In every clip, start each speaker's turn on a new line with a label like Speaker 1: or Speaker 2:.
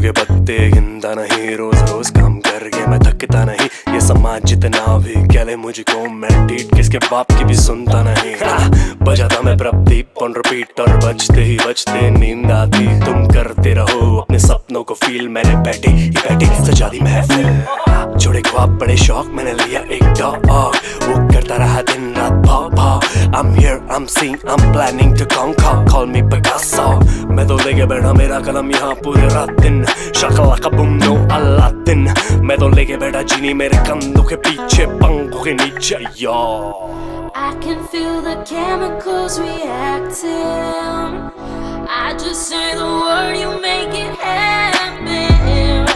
Speaker 1: के पत्ते गिनता नहीं, रोज रोज काम करके मैं थकता नहीं। ये समाज जितना भी कह ले मुझको, मैं डीट किसके बाप की भी सुनता नहीं। बजाता मैं प्रदीप ऑन रिपीट और बजते ही बजते नींद आती। तुम करते रहो अपने सपनों को फील, मैंने बैठी ही बैठी सजा दी महफिल। जोड़े ख्वाब बड़े शौक, मैंने लिया एक डॉग, वो करता रहा दिन रात भाव भाव। I'm here, I'm seeing, I'm planning to conquer, call me Picasso। मैं तो लेके बैठा मेरा कलम यहाँ पूरे रात दिन, शक्ल बुम नो अलादीन। मैं तो लेके बैठा जीनी मेरे कंधों के पीछे, पंखों के नीचे। यो
Speaker 2: I can feel the chemicals reacting. I just say the word, you make it happen.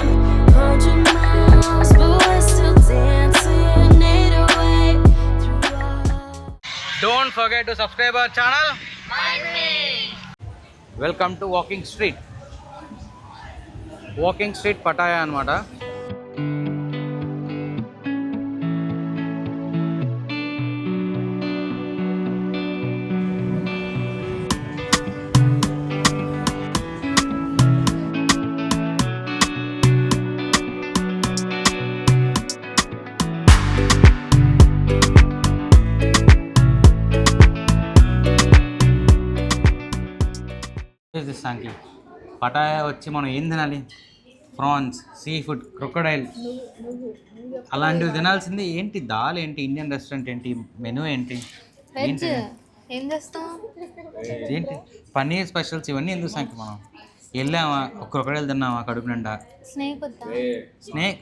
Speaker 2: 100 miles, but we're still dancing 808 through all.
Speaker 3: Don't forget to subscribe our channel. Welcome to Walking Street. Walking Street Pattaya anamata. సంఖ్య Pattaya వచ్చి మనం ఏం తినాలి? Prawns, sea food, crocodile అలాంటివి తినాల్సింది. ఏంటి దాల్ ఏంటి, Indian restaurant ఏంటి, menu ఏంటి, ఏంటి ఏంటి పన్నీర్ స్పెషల్స్ ఇవన్నీ ఎందుకు సంఖ్య? మనం వెళ్ళామా, ఒక క్రొకడైల్ తిన్నామా కడుపు నిండా.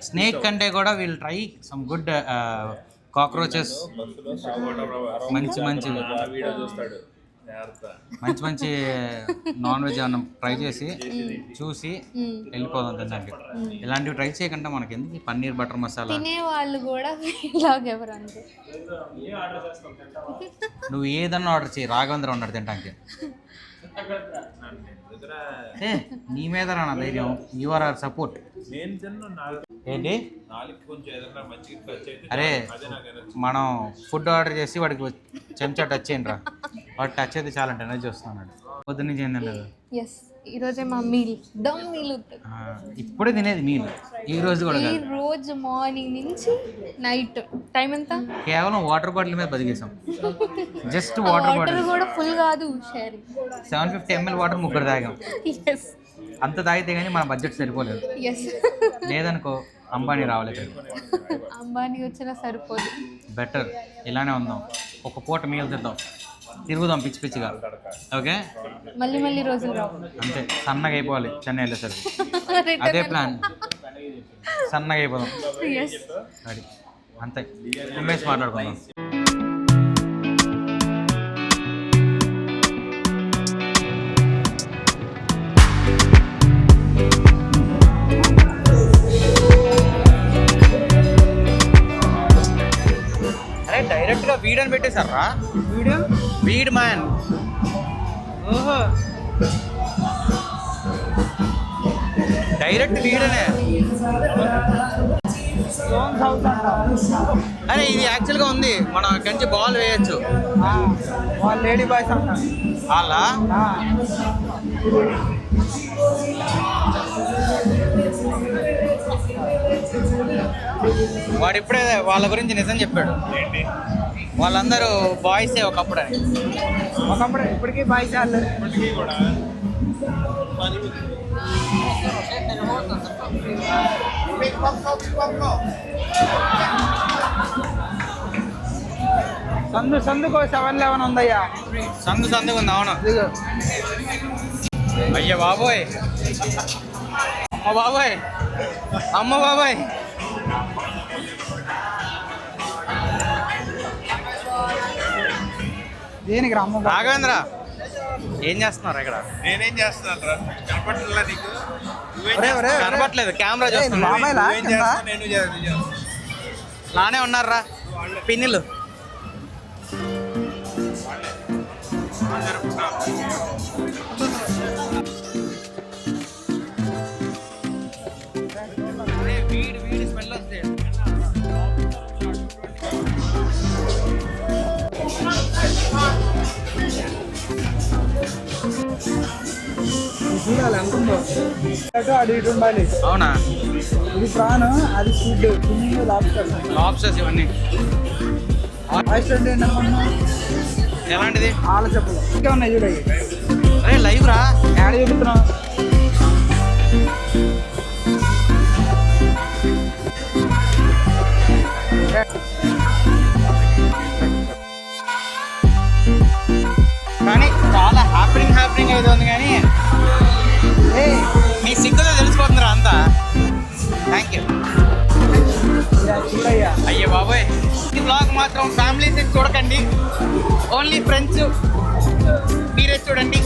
Speaker 3: స్నేక్ కంటే కూడా we'll try some good cockroaches, మంచి మంచి మంచి మంచి నాన్ వెజ్ అన్నం ట్రై చేసి చూసి వెళ్ళిపోదాం తినడానికి. ఇలాంటివి ట్రై చేయకుండా మనకి ఎందుకు పన్నీర్ బటర్ మసాలా.
Speaker 4: వాళ్ళు కూడా
Speaker 3: నువ్వు ఏదన్నా ఆర్డర్ చేయి, రాఘవేంద్ర ఉన్నాడు తినడానికి. నీ మీద నా ధైర్యం, యువర్ ఆర్ సపోర్ట్. ఏంటి అరే, మనం ఫుడ్ ఆర్డర్ చేసి వాడికి చెంచా టచ్ చేయండి రా, వాడు టచ్ అయితే చాలంటే ఎనర్జీ వస్తున్నాడు. పొద్దున్న నుంచి ఏంటంటే
Speaker 4: ఈరోజే మా మీల్ దమ్ మీల్
Speaker 3: ఇప్పుడే తినేది మీల్. ఈ రోజు కూడా
Speaker 4: ఈ రోజు మార్నింగ్ నుంచి నైట్ టైం ఎంత,
Speaker 3: కేవలం వాటర్ బాటిల్ మీద బతికేసాం. జస్ట్ వాటర్ బాటిల్
Speaker 4: కూడా ఫుల్ కాదు,
Speaker 3: 750 ml వాటర్ ముగ్గురు తాగాం. అంత తాగితే కానీ మన బడ్జెట్ సరిపోలేదు. లేదనుకో అంబానీ రావాలి.
Speaker 4: అంబానీ వచ్చినా సరిపోదు.
Speaker 3: బెటర్ ఇలానే ఉందాం, ఒక పూట మీల్ తిద్దాం, తిరుగుదాం పిచ్చి పిచ్చిగా. ఓకే,
Speaker 4: మళ్ళీ మళ్ళీ రోజులు రావు.
Speaker 3: అంతే, సన్నగా అయిపోవాలి చెన్నై వెళ్ళేసరికి. అదే ప్లాన్, సన్నగా అయిపోదాం. రెడీ, అంతే. ఎంఎస్ మాట్లాడుకుందాం. డైరెక్ట్ గా వీడ్ అని పెట్టేశారా? Weed man. ఓహో, డైరెక్ట్ వీడనే. అరే ఇది యాక్చువల్గా ఉంది, మనం కంచి బాల్ వేయచ్చు. లేడీ బాయ్స్ అలా వాడు ఇప్పుడే వాళ్ళ గురించి నిజం చెప్పాడు. వాళ్ళందరూ బాయ్సే ఒకప్పుడు అని. ఒకప్పుడు ఇప్పటికీ బాయ్స్ వాళ్ళు. సందుకు 7-11 ఉందయ్యా. సందుకు ఉంది. అవును. అయ్యా బాబోయ్, అమ్మ బాబోయ్, అమ్మ బాబోయ్. దేనికి రాఘవేంద్ర ఏం చేస్తున్నారు ఇక్కడ?
Speaker 5: నేనేం చేస్తున్నాను రా, కనపట్లేదా నీకు?
Speaker 3: కనపట్లేదు, కెమెరా చూస్తున్నా. నానే ఉన్నారా పిన్నిలు? వీడి స్మెల్ వస్తే
Speaker 6: చూడాలి ఎంత ఉందో అటు అటు ఇటు ఉండాలి.
Speaker 3: అవునా?
Speaker 6: ఇది ప్రాన్, అది స్క్విడ్, స్విమ్మింగ్ లాబ్స్టర్.
Speaker 3: లాబ్స్టర్స్ ఇవన్నీ
Speaker 6: ఆయిస్టర్ అంటే ఏంటనుకున్నా?
Speaker 3: ఎలాంటిది?
Speaker 6: ఆల చెప్పులు ఇంకా ఉన్నాయి చూడాలి.
Speaker 3: అరే లైవ్ రా,
Speaker 6: యాడ్ చూపుతున్నావు.
Speaker 3: కానీ చాలా హ్యాపీనింగ్ అయితే ఉంది. కానీ మీ సిగ్గులో తెలిసిపోతుందిరా అంతా. Thank you.
Speaker 6: చూడయ్యా
Speaker 3: అయ్యే బాబోయ్, ఈ బ్లాగ్ మాత్రం ఫ్యామిలీస్ చూడకండి, ఓన్లీ ఫ్రెండ్స్ మీరే చూడండి.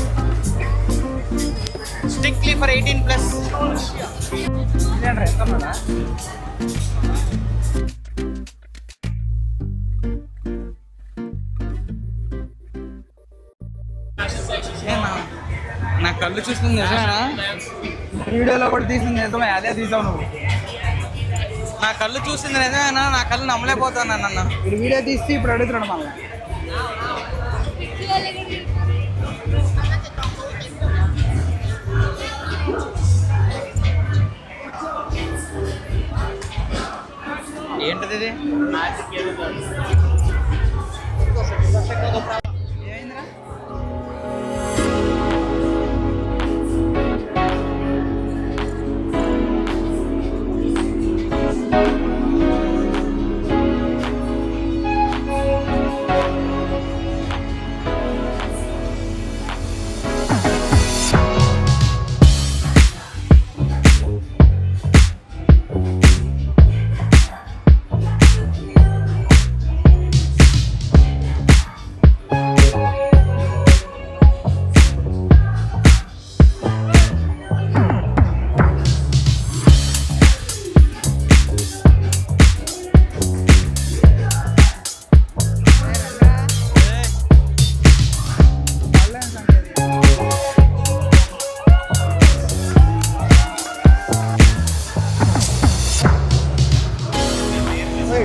Speaker 3: Strictly for 18+. నా కళ్ళు చూస్తుంది నిజమేనా?
Speaker 6: వీడియోలో కూడా తీసింది నిజమే, అదే తీసావు నువ్వు.
Speaker 3: నా కళ్ళు చూసింది నిజమేనా? నా కళ్ళు నమ్మలేకపోతాను అన్న.
Speaker 6: ఇప్పుడు వీడియో తీసి ఇప్పుడు అడుగుతున్నాడు మళ్ళీ.
Speaker 3: ఏంటిది ఇది?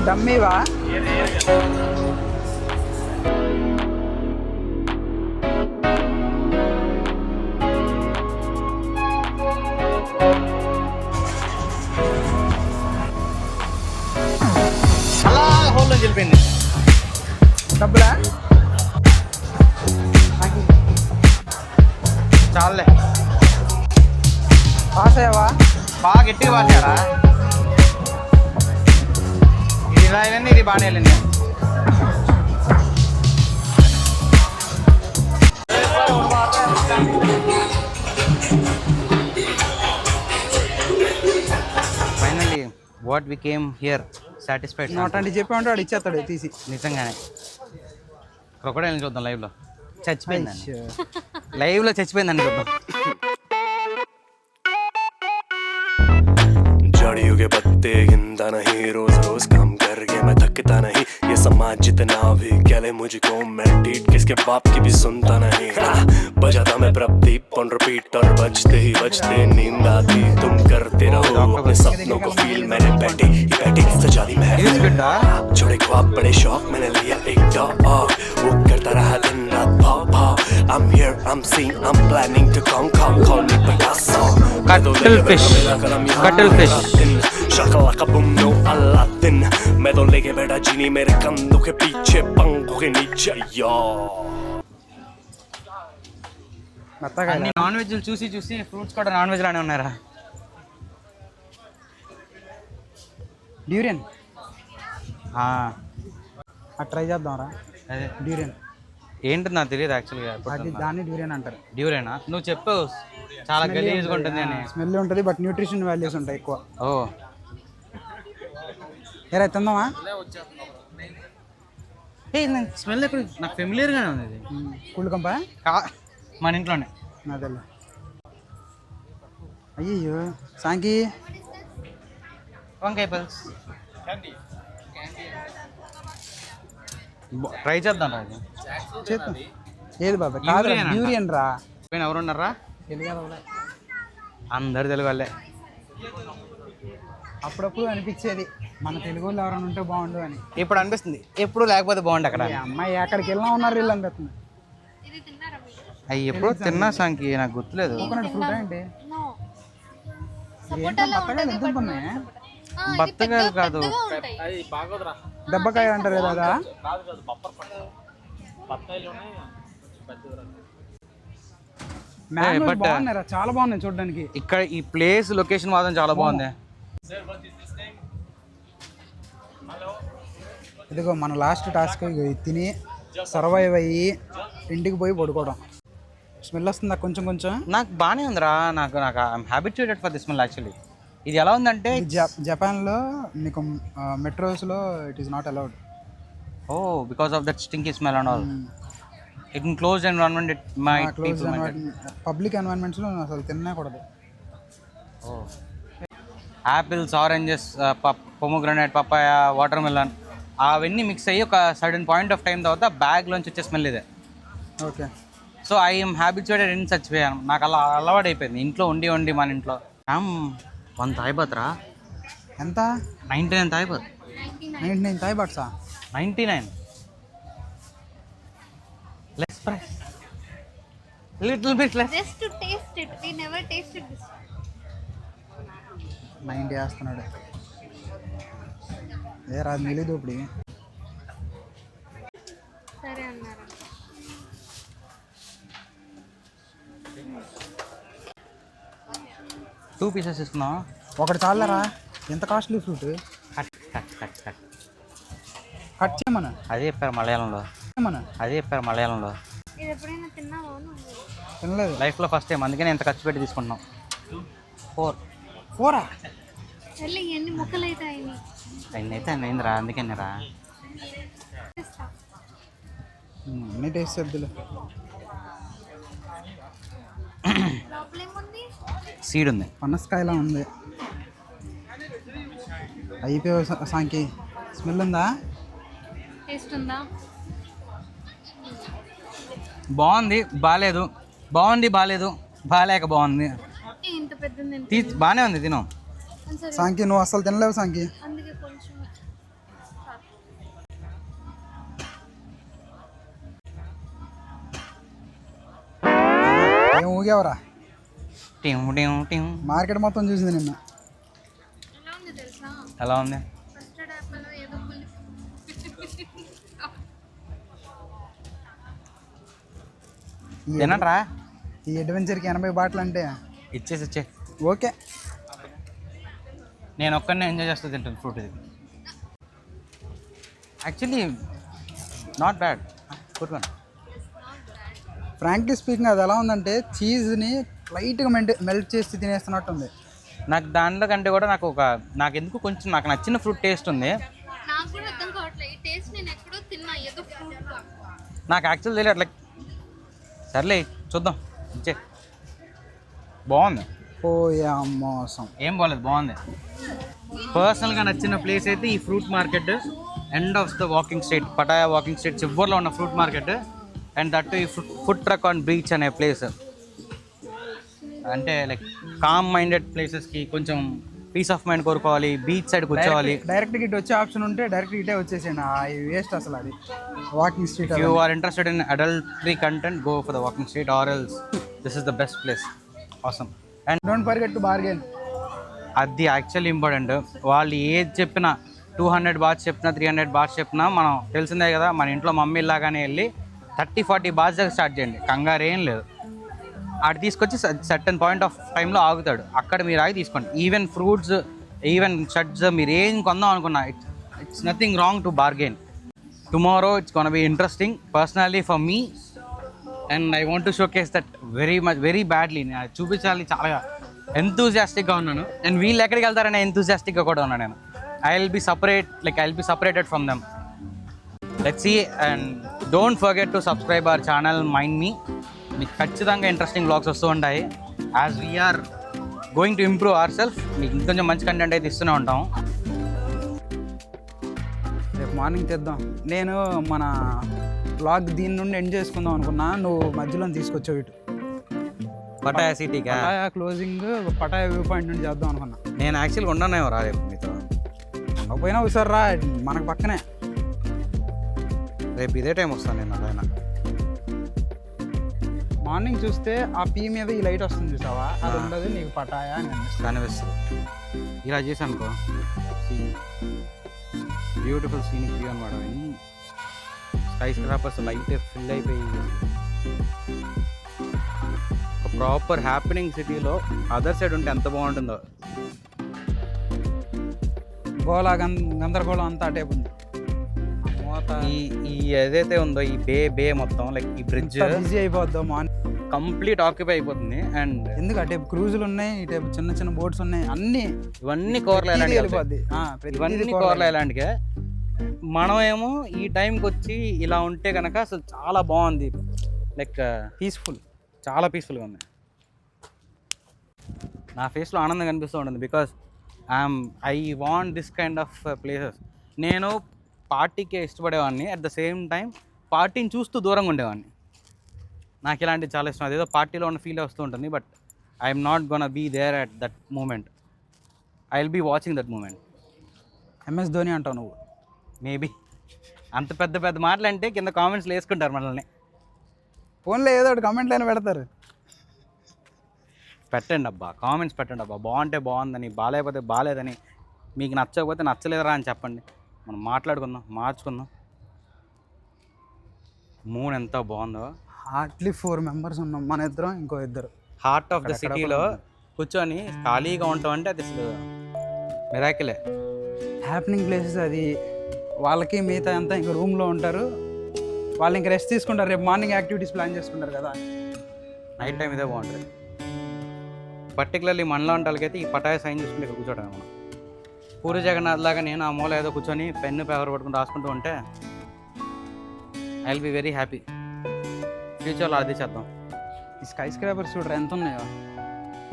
Speaker 6: డమ్మీవా?
Speaker 3: అలా హోల్లో వెళ్ళిపోయింది.
Speaker 6: డబ్బులా?
Speaker 3: చాలే,
Speaker 6: పాస్ అయ్యావా?
Speaker 3: బాగా గట్టిగా పాసారా? ఇది ఇలా వెళ్ళింది, ఇది బాగానే వెళ్ళింది. Finally what we came here satisfied.
Speaker 6: నోట్ అంటే చెప్పామంటే వాడు ఇచ్చేస్తాడు తీసి.
Speaker 3: నిజంగానే క్రొకడైల్ చూద్దాం లైవ్లో. చచ్చిపోయిందండి, లైవ్లో చచ్చిపోయిందండి చూద్దాం.
Speaker 1: झाड़ियों के पत्ते गिनता नहीं, रोज रोज काम करके मैं थकता नहीं. ये समाज जितना भी कहले मुझको, मैं डीट किसके बाप की भी सुनता नहीं. बजाता मैं प्रदीप ऑन रिपीट और बजते ही बजते नींद आती. तुम करते रहो अपने सपनों को फील. मैंने बैठी सजा दी महफिल. छोड़े ख्वाब बड़े शौक, मैंने लिया एक डॉग. वो करता रहा दिन रात भाव भाव. I'm here, I'm seeing, I'm planning to conquer. Call me Picasso.
Speaker 3: Cuttlefish. Cuttlefish.
Speaker 1: Shakalaka boom no Aladdin. मैं तो लेके बैठा जीनी मेरे कंधों के पीछे, पंखों के नीचे. यो
Speaker 3: అన్ని నాన్ వెజ్లు చూసి చూసి ఫ్రూట్స్ కూడా నాన్ వెజ్ లానే ఉన్నారా?
Speaker 6: డ్యూరియన్ ట్రై చేద్దాం రా.
Speaker 3: అదే
Speaker 6: డ్యూరియన్
Speaker 3: ఏంటి నాకు తెలియదు యాక్చువల్గా.
Speaker 6: అది దాన్ని డ్యూరియన్ అంటారు.
Speaker 3: డ్యూరేనా? నువ్వు చెప్పు, చాలా గలీజ్గా ఉంటుంది అని.
Speaker 6: స్మెల్ ఉంటుంది, బట్ న్యూట్రిషన్ వాల్యూస్ ఉంటాయి ఎక్కువ.
Speaker 3: ఓ
Speaker 6: ఏరా తిందామా?
Speaker 3: స్మెల్ ఎక్కడ? నాకు ఫెమిలియర్గానే ఉంది ఇది.
Speaker 6: కుళ్ళుకంప
Speaker 3: మన ఇంట్లోనే.
Speaker 6: అదేలే. అయ్యో సాంకి
Speaker 3: వంకాయ పల్స్ ట్రై చేద్దాం రా. అది
Speaker 6: చేద్దాం. ఏది బాబా? కాదు డ్యూరియన్ రా.
Speaker 3: ఎవరున్నారా? అందరు తెలుగు వాళ్ళే.
Speaker 6: అప్పుడప్పుడు అనిపించేది మన తెలుగు వాళ్ళు ఎవరైనా ఉంటే బాగుండు అని.
Speaker 3: ఇప్పుడు అనిపిస్తుంది ఎప్పుడు లేకపోతే బాగుండు. అక్కడ
Speaker 6: అమ్మాయి ఎక్కడికి వెళ్ళినా ఉన్నారు వీళ్ళు అనిపిస్తుంది.
Speaker 3: అవి ఎప్పుడో తిన్నా సాంకి, నాకు గుర్తులేదు.
Speaker 6: కోకోనట్ ఫ్రూట్ ఏంటి?
Speaker 4: నో
Speaker 6: ఏంటో బత్తకాయలు ఎంత ఉన్నాయి?
Speaker 3: బత్తకాయలు కాదు,
Speaker 6: దెబ్బకాయ అంటారు కదా. మ్యాంగోస్ బాగున్నారా, చాలా బాగున్నాయి చూడడానికి.
Speaker 3: ఇక్కడ ఈ ప్లేస్ లొకేషన్ మాత్రం చాలా బాగుంది.
Speaker 6: ఇదిగో మన లాస్ట్ టాస్క్, తిని సర్వైవ్ అయ్యి ఇంటికి పోయి పడుకోవడం. స్మెల్ వస్తుందా కొంచెం కొంచెం?
Speaker 3: నాకు బాగానే ఉందిరా, నాకు నాకు I'm habituated for this smell actually. ఇది ఎలా ఉందంటే
Speaker 6: జపాన్లో మీకు మెట్రోస్లో it is not allowed.
Speaker 3: Oh because of that stinky smell and all. It in close environment it might
Speaker 6: close public ఎన్వైరన్మెంట్స్లో అసలు తినకూడదు.
Speaker 3: Apples, oranges, pomegranate, papaya, water melon అవన్నీ మిక్స్ అయ్యి ఒక సర్టన్ పాయింట్ ఆఫ్ టైం తర్వాత బ్యాగ్లోంచి వచ్చే smell ఇదే.
Speaker 6: Okay.
Speaker 3: So I'm habituated in such way. నాకు అలా అలవాటు అయిపోయింది ఇంట్లో ఉండి మన ఇంట్లో. 1 తాయిబాత్ రా.
Speaker 6: ఎంత?
Speaker 3: 99 తాయిబాత్.
Speaker 6: 99 తాయిబాట్సా?
Speaker 3: 99. Less price. Little bit less.
Speaker 4: Just to taste it. We never tasted this.
Speaker 6: 90 వేస్తున్నాడు. ఏ రాదు మిలి దోపిడి.
Speaker 4: సరే అన్నారు.
Speaker 3: టూ పీసెస్ ఇస్తున్నావా?
Speaker 6: ఒకటి చాలరా, ఎంత కాస్ట్లీ ఫ్రూట్. కట్ చేయమను.
Speaker 3: అదే చెప్పారు మలయాళంలో.
Speaker 4: ఇది ఎప్పుడైనా తిన్నావా నువ్వు?
Speaker 6: తినలేదు
Speaker 3: లైఫ్లో ఫస్ట్ టైం, అందుకని ఎంత ఖర్చు పెట్టి తీసుకుంటున్నాం.
Speaker 6: 4
Speaker 4: వెళ్ళి ఎన్ని ముక్కలు అవుతాయి?
Speaker 3: అయితే అయిందిరా, అందుకని రా.
Speaker 6: అన్నీ టేస్ట్ చేద్దులే.
Speaker 4: లోపలేముంది?
Speaker 3: సీడ్ ఉంది.
Speaker 6: పనసకాయలా ఉంది. అయిపోయి సాంకి స్మెల్ ఉందా?
Speaker 4: టేస్ట్ ఉందా?
Speaker 3: బాగుంది, బాగాలేదు, బాగుంది, బాగాలేదు, బాగాలేక బాగుంది.
Speaker 4: ఇంత పెద్దది
Speaker 3: బాగానే ఉంది, తిను.
Speaker 6: సాంకి నువ్వు అసలు తినలేవు సాంకి.
Speaker 4: అందుకే కొంచెం
Speaker 6: ఏం ఊగేవరా?
Speaker 3: ఎలా
Speaker 6: మార్కెట్ మొత్తం చూసింది నిన్న.
Speaker 4: ఎలా ఉంది తెలుసా?
Speaker 3: ఉంది?
Speaker 4: కస్టర్డ్ యాపిల్ ఏదో
Speaker 3: తినరా?
Speaker 6: ఈ అడ్వెంచర్కి 80 బాటిల్ అంటే
Speaker 3: ఇచ్చే
Speaker 6: ఓకే.
Speaker 3: నేను ఒక్కడనే ఎంజాయ్ చేస్తూ తింటాను ఫ్రూట్. ఇది actually not bad, good one.
Speaker 6: Frankly speaking అది ఎలా ఉందంటే చీజ్ని లైట్గా మెల్ట్ చేసి తినేస్తున్నట్టు ఉంది.
Speaker 3: నాకు దాంట్లో కంటే కూడా నాకు ఎందుకు కొంచెం నాకు నచ్చిన ఫ్రూట్ టేస్ట్ ఉంది.
Speaker 4: నాకు కూడా అర్థం కావట్లేదు ఈ టేస్ట్. నేను ఎక్కడో తిన్నా ఏదో ఫ్రూట్.
Speaker 3: నాకు యాక్చువల్ తెలియదు అట్లా. సర్లే చూద్దాం, ఇచ్చే. బాగుంది.
Speaker 6: పోయా మోసం.
Speaker 3: ఏం బాగలేదు, బాగుంది. పర్సనల్గా నచ్చిన ప్లేస్ అయితే ఈ fruit market, end of the walking street, Pattaya walking street చివరిలో ఉన్న ఫ్రూట్ మార్కెట్. అండ్ దట్ ఈ ఫుడ్ ట్రక్ ఆన్ బీచ్ అనే ప్లేస్. అంటే లైక్ కామ్ మైండెడ్ ప్లేసెస్కి కొంచెం పీస్ ఆఫ్ మైండ్ కోరుకోవాలి, బీచ్ సైడ్ కూర్చోవాలి.
Speaker 6: డైరెక్ట్ ఇటు వచ్చే ఆప్షన్ ఉంటే డైరెక్ట్ ఇటే వచ్చేసేయండి. వేస్ట్ అసలు అది walking street.
Speaker 3: You are interested in adultery content, go for the walking street or else this is the best place. Awesome. And
Speaker 6: don't forget to bargain.
Speaker 3: అది actually important. వాళ్ళు ఏది చెప్పినా 200 bots చెప్పినా 300 bots చెప్పినా మనం తెలిసిందే కదా, మన ఇంట్లో మమ్మీ లాగానే వెళ్ళి 30-40 బాట్స్ దగ్గర స్టార్ట్ చేయండి, కంగారు ఏం లేదు. ఆడు తీసుకొచ్చి సర్టన్ పాయింట్ ఆఫ్ టైంలో ఆగుతాడు, అక్కడ మీరు ఆగి తీసుకోండి. ఈవెన్ ఫ్రూట్స్, ఈవెన్ షర్ట్స్, మీరు ఏం కొందాం అనుకున్నా it's nothing wrong to bargain. Tomorrow it's gonna be interesting personally for me. And I want to showcase that very badly. నేను చూపించాలి, చాలా ఎంతూజియాస్టిక్గా ఉన్నాను. అండ్ వీళ్ళు ఎక్కడికి వెళ్తారనే ఎంతూజియాస్టిక్గా కూడా ఉన్నాను నేను. I will be separated from them. Let's see. And don't forget to subscribe our channel mind me. మీకు ఖచ్చితంగా ఇంట్రెస్టింగ్ వ్లాగ్స్ వస్తూ ఉంటాయి. As we are going to improve our self, మీకు ఇంకొంచెం మంచి కంటెంట్ అయితే ఇస్తూనే ఉంటాం.
Speaker 6: రేపు మార్నింగ్ తెద్దాం. నేను మన బ్లాగ్ దీని నుండి ఎండ్ చేసుకుందాం అనుకున్నా, నువ్వు మధ్యలో తీసుకొచ్చావు ఇటు
Speaker 3: పటాయా సిటీగా.
Speaker 6: Pattaya closing, Pattaya view point నుండి చేద్దాం అనుకున్నా.
Speaker 3: నేను యాక్చువల్గా ఉండనేమో రా రేపు మీతో.
Speaker 6: పోయినా ఒకసారి రా, మనకు పక్కనే.
Speaker 3: రేపు ఇదే టైం వస్తాను నేను. అదైనా
Speaker 6: మార్నింగ్ చూస్తే ఆ పీ మీద ఈ లైట్ వస్తుంది చూసావా, అది ఉండదు నీకు పటాయా అని అనిపిస్తుంది.
Speaker 3: కనిపిస్తుంది. ఇలా చేసి అనుకో బ్యూటిఫుల్ సీనిక్ వ్యూ అనమాట. స్కై స్క్రాపర్స్ లైట్ ఫిల్ అయిపోయి ఒక ప్రాపర్ హ్యాపెనింగ్ సిటీలో అదర్ సైడ్ ఉంటే ఎంత బాగుంటుందో.
Speaker 6: గోళ గందరగోళం అంతా అటే ఉంది.
Speaker 3: ఈ ఏదైతే ఉందో ఈ బే మొత్తం లైక్ ఈ బ్రిడ్జ్
Speaker 6: బిజీ అయిపోద్దాం మార్నింగ్,
Speaker 3: కంప్లీట్ ఆక్యుపై అయిపోతుంది. అండ్
Speaker 6: ఎందుకు అటే క్రూజులు ఉన్నాయి, ఇటే చిన్న చిన్న బోట్స్ ఉన్నాయి, అన్ని
Speaker 3: ఇవన్నీ కోరలు ఎలాంటి
Speaker 6: వెళ్ళిపోద్ది.
Speaker 3: ఇవన్నీ కోరలు ఎలాంటిగా. మనమేమో ఈ టైంకి వచ్చి ఇలా ఉంటే కనుక అసలు చాలా బాగుంది, లైక్
Speaker 6: పీస్ఫుల్,
Speaker 3: చాలా పీస్ఫుల్గా ఉంది. నా ఫేస్లో ఆనందం కనిపిస్తూ ఉంటుంది because I want this kind of places. నేను పార్టీకే ఇష్టపడేవాడిని, అట్ ద సేమ్ టైం పార్టీని చూస్తూ దూరంగా ఉండేవాడిని. నాకు ఇలాంటివి చాలా ఇష్టం. అదేదో పార్టీలో ఉన్న ఫీల్ వస్తూ ఉంటుంది, but I'm not gonna be there at that moment. I will be watching that moment.
Speaker 6: MS Dhoni అంటావు నువ్వు.
Speaker 3: మేబీ అంత పెద్ద పెద్ద మాటలు అంటే కింద కామెంట్స్లో వేసుకుంటారు మనల్ని.
Speaker 6: ఫోన్లో ఏదో ఒకటి కామెంట్లు అయినా పెడతారు.
Speaker 3: పెట్టండి అబ్బా, కామెంట్స్ పెట్టండి అబ్బా. బాగుంటే బాగుందని, బాగాలేకపోతే బాగాలేదని, మీకు నచ్చకపోతే నచ్చలేదురా అని చెప్పండి. మనం మాట్లాడుకుందాం, మార్చుకుందాం. మూన్ ఎంత బాగుందో.
Speaker 6: హార్డ్లీ 4 members ఉన్నాం, మన ఇద్దరం ఇంకో ఇద్దరు.
Speaker 3: హార్ట్ ఆఫ్ ద సిటీలో కూర్చొని ఖాళీగా ఉంటాం అంటే అది అసలు మిరాకిలే.
Speaker 6: హ్యాపెనింగ్ ప్లేసెస్ అది. వాళ్ళకి మిగతా అంతా ఇంకా రూమ్లో ఉంటారు, వాళ్ళు ఇంకా రెస్ట్ తీసుకుంటారు, రేపు మార్నింగ్ యాక్టివిటీస్ ప్లాన్ చేసుకుంటారు కదా.
Speaker 3: నైట్ టైం ఇదే బాగుంటుంది. పర్టికులర్లీ మనలో వాళ్ళకైతే ఈ పటాయ సైన్ చూసుకుంటే ఇక్కడ కూర్చోవడం. మనం పూరి జగన్నాథ్ లాగా నేను ఆ మూల ఏదో కూర్చొని పెన్ను పేపర్ పట్టుకుని రాసుకుంటూ ఉంటే I will be very happy. ఫ్యూచర్లో అది చేద్దాం.
Speaker 6: ఈ స్కై స్క్రాపర్స్ చూడరా ఎంత ఉన్నాయో.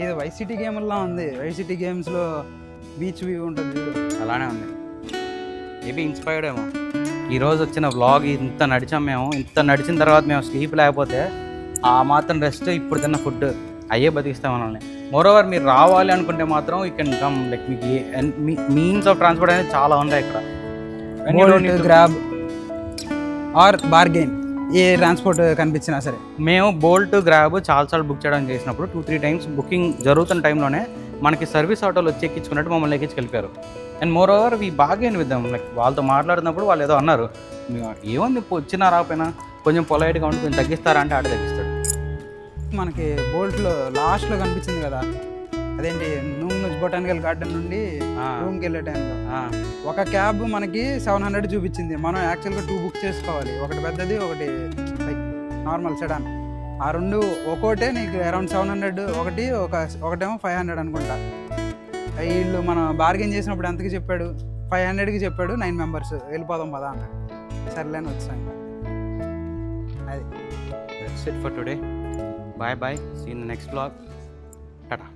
Speaker 6: ఇది వైసిటీ గేమ్లా ఉంది. వైసిటీ గేమ్స్లో బీచ్ వ్యూ ఉంటుంది చూడు,
Speaker 3: అలానే ఉంది. మేబీ ఇన్స్పైర్డ్ ఏమో. ఈరోజు వచ్చిన వ్లాగ్ ఇంత నడిచాం మేము. ఇంత నడిచిన తర్వాత మేము స్లీప్ లేకపోతే ఆ మాత్రం రెస్ట్, ఇప్పుడు తిన్న ఫుడ్ అయ్యే బతికిస్తాం మనల్ని. మోరోవర్ మీరు రావాలి అనుకుంటే మాత్రం యూ కెన్ కమ్. లైక్ మీకు మీన్స్ ఆఫ్ ట్రాన్స్పోర్ట్ అనేది చాలా ఉన్నాయి ఇక్కడ.
Speaker 6: గ్రాబ్ ఆర్ బార్గెయిన్, ఏ ట్రాన్స్పోర్ట్ కనిపించినా సరే.
Speaker 3: మేము బోల్ట్ గ్రాబ్ చాలాసార్లు బుక్ చేయడం చేసినప్పుడు 2-3 times బుకింగ్ జరుగుతున్న టైంలోనే మనకి సర్వీస్ ఆటోలు వచ్చి ఎక్కించుకున్నట్టు మమ్మల్ని ఎక్కించుకెళ్ళిపోయారు. And moreover we bargain విద్దాం. లైక్ వాళ్ళతో మాట్లాడుతున్నప్పుడు వాళ్ళు ఏదో అన్నారు, ఏముంది వచ్చినా రాకపోయినా కొంచెం పొలైట్గా ఉండి కొంచెం తగ్గిస్తారా అంటే ఆడ తగ్గిస్తాడు.
Speaker 6: మనకి బోల్ట్లో లాస్ట్లో కనిపించింది కదా, అదేంటి నూనె బొటానికల్ గార్డెన్ నుండి రూమ్కి వెళ్ళే టైంలో ఒక క్యాబ్ మనకి 700 చూపించింది. మనం యాక్చువల్గా 2 బుక్ చేసుకోవాలి, ఒకటి పెద్దది ఒకటి లైక్ నార్మల్ సెడాన్. ఆ రెండు ఒక్కోటే నీకు అరౌండ్ 700, ఒకటేమో 500 అనుకుంటా. వీళ్ళు మనం బార్గెన్ చేసినప్పుడు ఎంతకి చెప్పాడు, 500కి చెప్పాడు. 9 members వెళ్ళిపోదాం పదా అన్నాడు. సర్లేని వచ్చాం. అది
Speaker 3: that's it for today. Bye bye. See you in the next vlog. Tata.